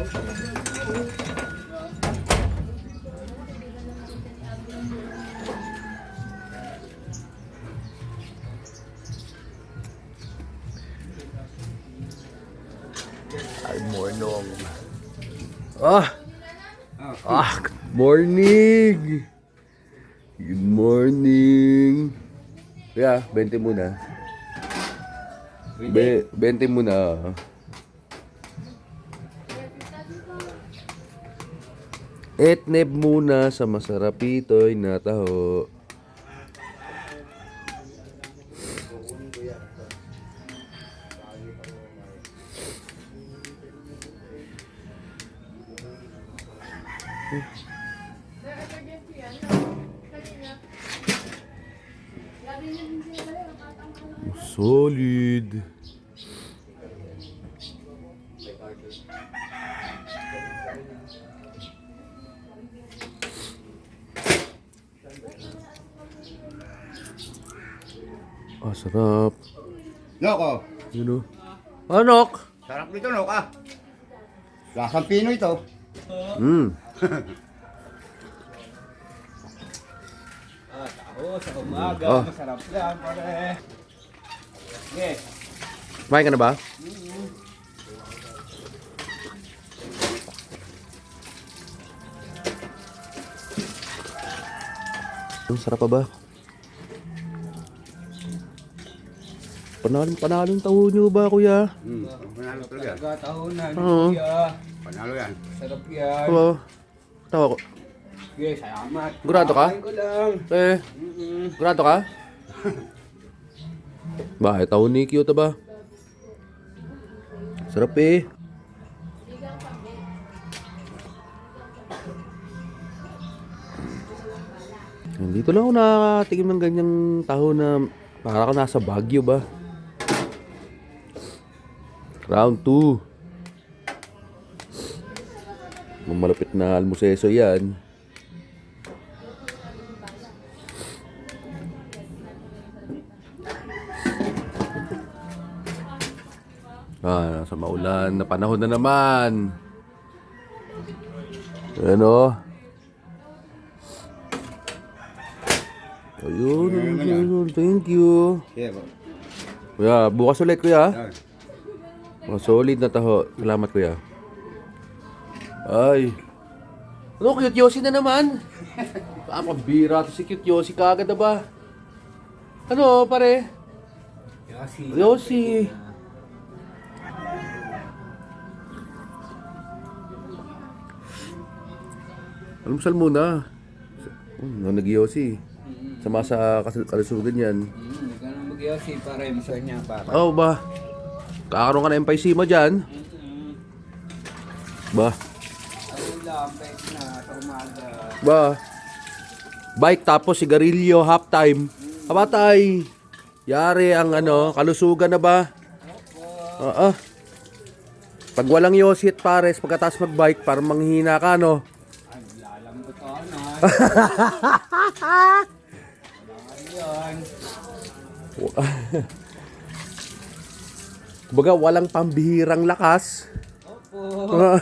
Good morning. Good morning. Good morning. Kaya, 20 muna. 20 muna. Etneb muna sa masarap ito'y na taho. Solid. Sarap. Noko. Yun o. Anok! Sarap nito, Noko. Lasang Pinoy ito. Sa umaga, masarap yan, pare. Yes. Kumain ka na ba? Sarap pa ba? Panalo yung taho nyo ba, kuya? Panalo talaga. Tahunan, Oo. kuya. Panalo yan. Sarap yan. Hello? Tawa ko. Sige, salamat. Gurado ka? Kain ko lang. Gurado ka? Bakit? Taho ni cute ba? Sarap eh. Dito lang ako nakatikim ng ganyang taho na para ka nasa Baguio ba? Round 2. Malapit na almuseso yan. Sa maulan na panahon na naman. Ano? Ayun, thank you. Yeah, Kuya, bukas ulit kuya. Solid na taho. Salamat kuya. Ay. Ano, Cute Yossi na naman? Pambira to si Cute Yossi kagad na ba? Ano, pare? Yossi. Almusal muna. Nag-Yossi. Sama sa kalusugan yan. Ganun mag-yosi para yung masaya niya para. Oh ba? Kakaroon ka na MPC mo dyan? Ba? Ayun lang, pwede na sa umaga. Ba? Bike tapos sigarilyo, half time. Kabatay. Yari ang kalusugan na ba? Pag walang yosit pares, pagkatapos magbike, parang manghihina ka, no? Ay, lalambot ka na. Yan. Kumbaga, walang pambihirang lakas. Opo.